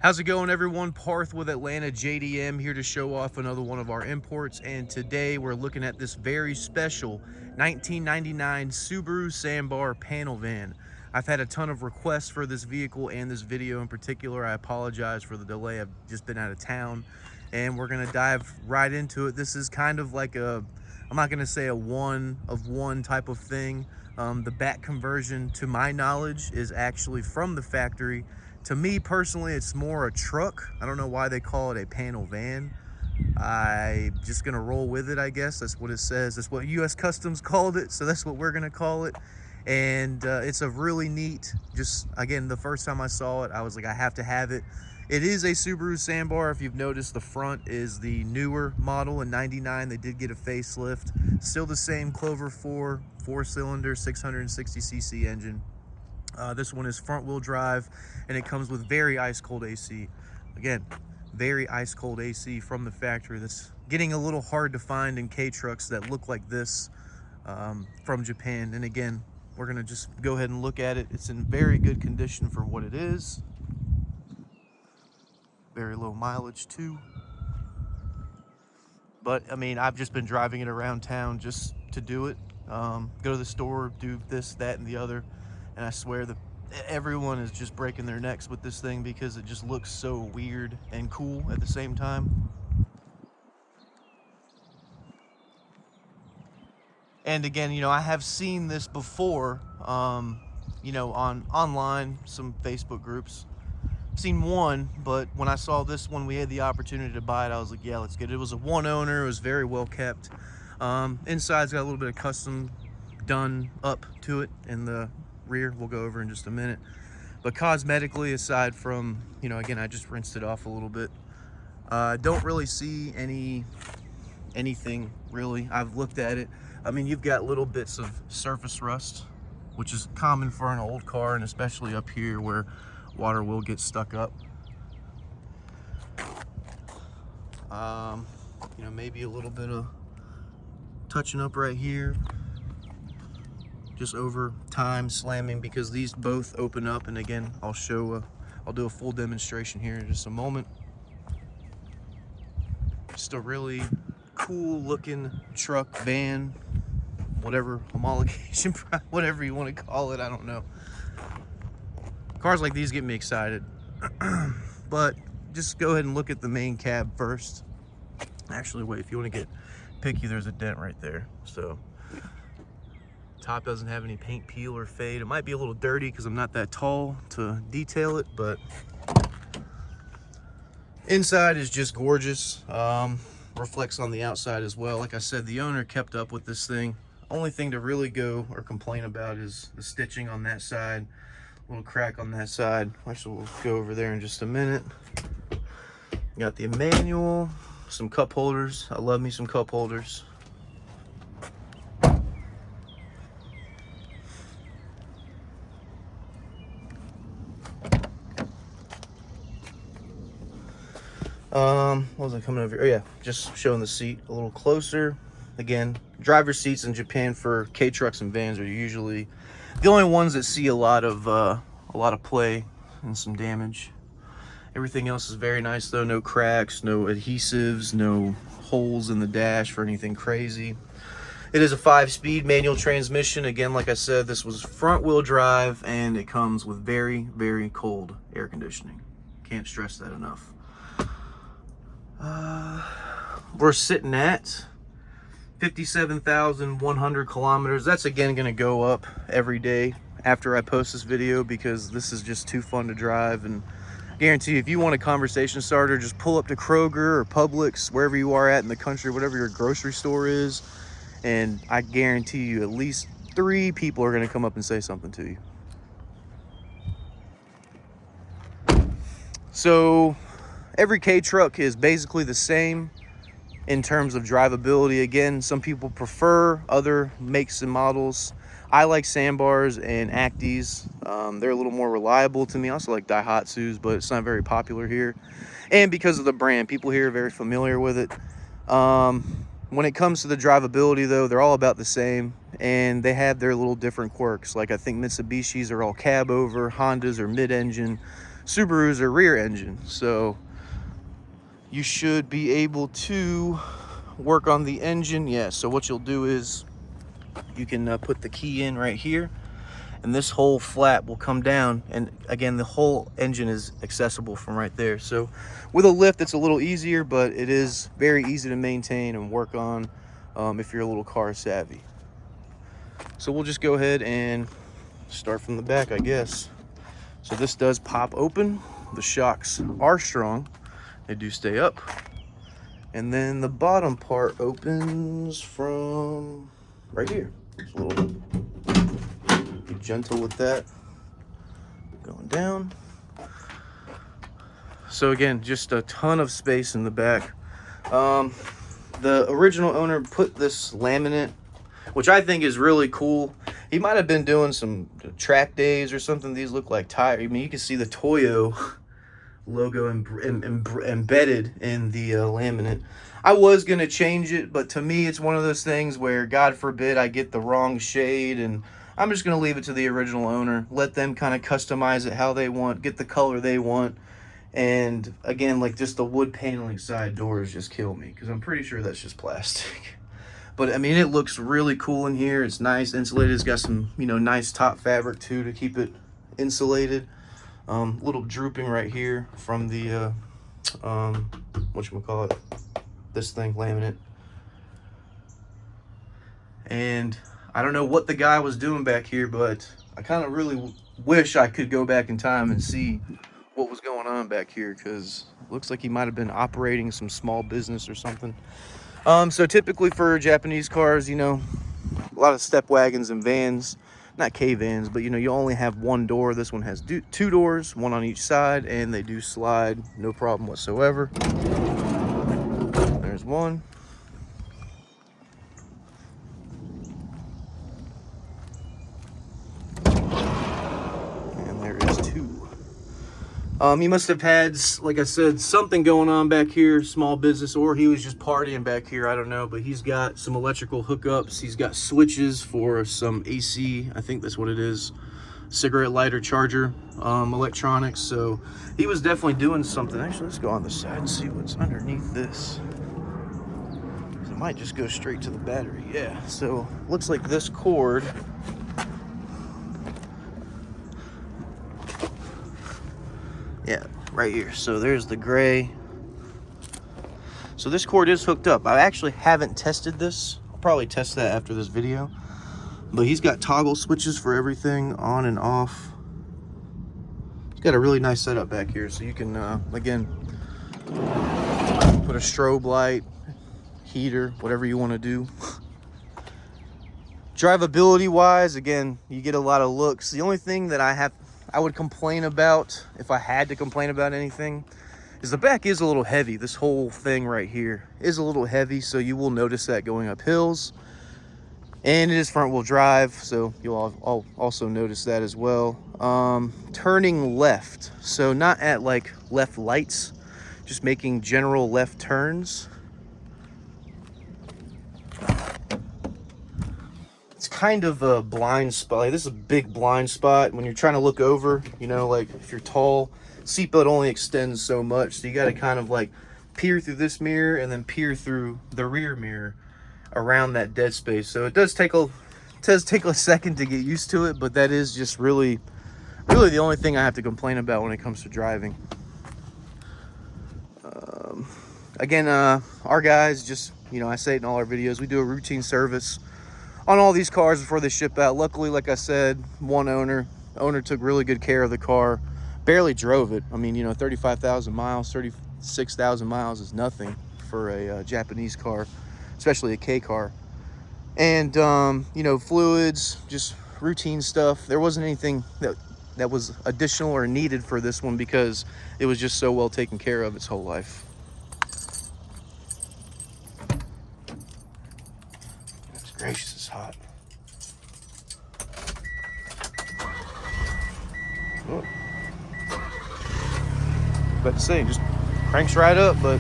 How's it going, everyone? Parth with Atlanta JDM here to show off another one of our imports, and today we're looking at this very special 1999 Subaru Sambar Panel van. I've had a ton of requests for this vehicle and this video in particular. I apologize for the delay. I've just been out of town, and we're gonna dive right into it. This is kind of like a, I'm not gonna say a one of one type of thing. The back conversion, to my knowledge, is actually from the factory. To me personally, it's more a truck. I don't know why they call it a panel van. I'm just gonna roll with it, I guess. That's what it says. That's what US Customs called it, so that's what we're gonna call it. And it's a really neat, just again, the first time I saw it, I was like, I have to have it. It is a Subaru Sambar. If you've noticed, the front is the newer model in '99. They did get a facelift. Still the same Clover 4-cylinder, 660cc engine. This one is front wheel drive, and it comes with very ice cold AC. Again, very ice cold AC from the factory. That's getting a little hard to find in K trucks that look like this from Japan. And again, we're gonna just go ahead and look at it. It's in very good condition for what it is. Very low mileage too. But I mean, I've just been driving it around town just to do it. Go to the store, do this, that, and the other. And I swear that everyone is just breaking their necks with this thing because it just looks so weird and cool at the same time. And again, you know, I have seen this before, you know, online, some Facebook groups. I've seen one, but when I saw this one, we had the opportunity to buy it. I was like, yeah, let's get it. It was a one owner. It was very well kept. Inside's got a little bit of custom done up to it in the rear. We'll go over in just a minute. But cosmetically, aside from, you know, again, I just rinsed it off a little bit. Don't really see anything really. I've looked at it. I mean, you've got little bits of surface rust, which is common for an old car, and especially up here where water will get stuck up. You know, maybe a little bit of touching up right here, just over time slamming, because these both open up. And again, I'll do a full demonstration here in just a moment. Just a really cool looking truck, van, whatever homologation, whatever you want to call it, I don't know. Cars like these get me excited. But just go ahead and look at the main cab first. Actually, wait, if you want to get picky, there's a dent right there. So top doesn't have any paint peel or fade. It might be a little dirty because I'm not that tall to detail it, but inside is just gorgeous. Reflects on the outside as well. Like I said, the owner kept up with this thing. Only thing to really go or complain about is the stitching on that side. Little crack on that side. Actually, we'll go over there in just a minute. Got the manual, some cup holders. I love me some cup holders. What was I coming over here? Oh yeah, just showing the seat a little closer. Again, driver's seats in Japan for K trucks and vans are usually the only ones that see a lot of play and some damage. Everything else is very nice though. No cracks, no adhesives, no holes in the dash for anything crazy. It is a 5-speed manual transmission. Again, like I said, this was front wheel drive, and it comes with very, very cold air conditioning. Can't stress that enough. We're sitting at 57,100 kilometers. That's again going to go up every day after I post this video, because this is just too fun to drive. And I guarantee you, if you want a conversation starter, just pull up to Kroger or Publix, wherever you are at in the country, whatever your grocery store is, and I guarantee you at least 3 people are going to come up and say something to you. So every K truck is basically the same in terms of drivability. Again, some people prefer other makes and models. I like Sambars and Actis. They're a little more reliable to me. I also like Daihatsus, but it's not very popular here. And because of the brand, people here are very familiar with it. When it comes to the drivability though, they're all about the same, and they have their little different quirks. Like I think Mitsubishis are all cab over, Hondas are mid-engine, Subarus are rear engine. So you should be able to work on the engine. Yeah, so what you'll do is you can put the key in right here, and this whole flap will come down, and again the whole engine is accessible from right there. So with a lift it's a little easier, but it is very easy to maintain and work on if you're a little car savvy. So we'll just go ahead and start from the back, I guess. So this does pop open. The shocks are strong, they do stay up, and then the bottom part opens from right here. Just a little, be gentle with that, going down. So again, just a ton of space in the back. The original owner put this laminate, which I think is really cool. He might have been doing some track days or something. These look like tires. I mean, you can see the Toyo logo embedded in the laminate. I was gonna change it, but to me it's one of those things where, God forbid, I get the wrong shade, and I'm just gonna leave it to the original owner, let them kind of customize it how they want, get the color they want. And again, like, just the wood paneling side doors just kill me, because I'm pretty sure that's just plastic. But I mean, it looks really cool in here. It's nice insulated. It's got some, you know, nice top fabric too to keep it insulated. Little drooping right here from the whatchamacallit, this thing, laminate. And I don't know what the guy was doing back here, but I kind of really wish I could go back in time and see what was going on back here, because it looks like he might have been operating some small business or something. So typically for Japanese cars, you know, a lot of step wagons and vans, not K-vans, but you know, you only have one door. This one has two doors, one on each side, and they do slide, no problem whatsoever. There's one. And there is two. He must have had, like I said, something going on back here, small business, or he was just partying back here, I don't know. But he's got some electrical hookups. He's got switches for some AC, I think that's what it is, cigarette lighter charger, electronics. So he was definitely doing something. Actually, let's go on the side and see what's underneath this. It might just go straight to the battery. Yeah, so looks like this cord, yeah, right here. So there's the gray. So this cord is hooked up. I actually haven't tested this. I'll probably test that after this video. But he's got toggle switches for everything, on and off. He's got a really nice setup back here. So you can, again, put a strobe light, heater, whatever you want to do. Drivability wise, again, you get a lot of looks. The only thing that I would complain about, if I had to complain about anything, is the back is a little heavy. This whole thing right here is a little heavy, so you will notice that going up hills. And it is front wheel drive, so you'll also notice that as well. Turning left, so not at like left lights, just making general left turns. It's kind of a blind spot. Like, this is a big blind spot when you're trying to look over, you know, like if you're tall, seatbelt only extends so much, so you got to kind of like peer through this mirror and then peer through the rear mirror around that dead space. So it does take a second to get used to it, but that is just really the only thing I have to complain about when it comes to driving. Again, our guys, just, you know, I say it in all our videos, we do a routine service on all these cars before they ship out. Luckily, like I said, one owner took really good care of the car, barely drove it. I mean, you know, 35,000 miles, 36,000 miles is nothing for a Japanese car, especially a K car. And you know, fluids, just routine stuff. There wasn't anything that was additional or needed for this one, because it was just so well taken care of its whole life. Goodness gracious, it's hot. Oh. About to say, just cranks right up, but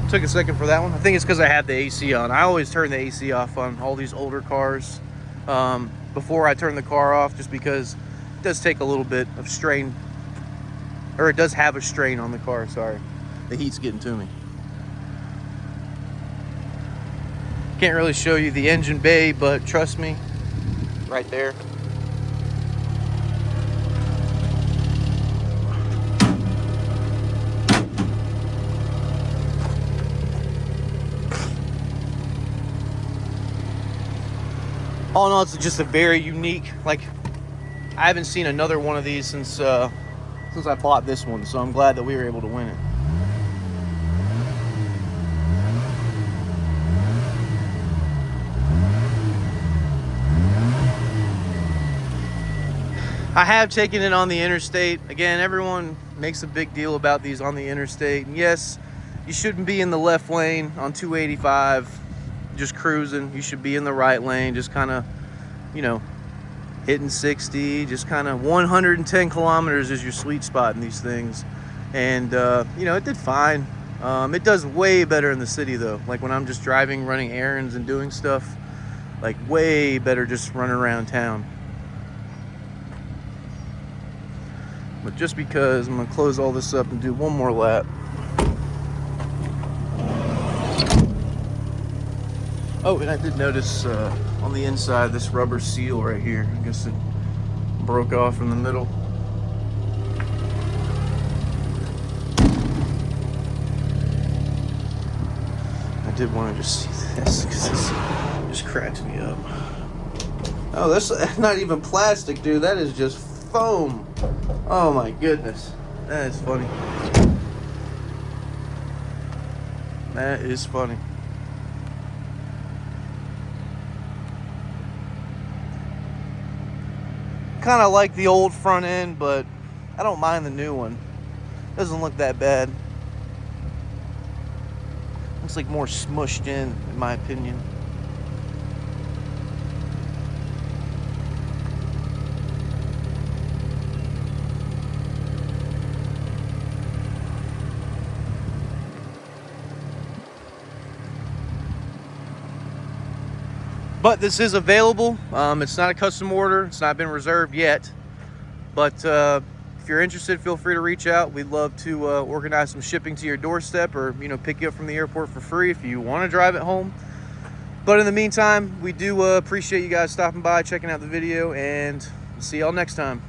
took a second for that one. I think it's because I had the AC on. I always turn the AC off on all these older cars before I turn the car off, just because it does take a little bit of strain Or it does have a strain on the car, sorry. The heat's getting to me. Can't really show you the engine bay, but trust me, right there. All in all, it's just a very unique, like, I haven't seen another one of these since I bought this one, so I'm glad that we were able to win it. I have taken it on the interstate. Again, everyone makes a big deal about these on the interstate. And yes, you shouldn't be in the left lane on 285, just cruising. You should be in the right lane, just kind of, you know, hitting 60, just kind of 110 kilometers is your sweet spot in these things. And, you know, it did fine. It does way better in the city though. Like when I'm just driving, running errands and doing stuff, like way better just running around town. But just because, I'm gonna close all this up and do one more lap. Oh, and I did notice on the inside this rubber seal right here. I guess it broke off in the middle. I did want to just see this because this just cracks me up. Oh, that's not even plastic, dude. That is just foam. Oh my goodness. That is funny. That is funny. Kind of like the old front end, but I don't mind the new one. Doesn't look that bad. Looks like more smushed in my opinion. But this is available. It's not a custom order. It's not been reserved yet. But if you're interested, feel free to reach out. We'd love to organize some shipping to your doorstep, or pick you up from the airport for free if you want to drive it home. But in the meantime, we do appreciate you guys stopping by, checking out the video, and see y'all next time.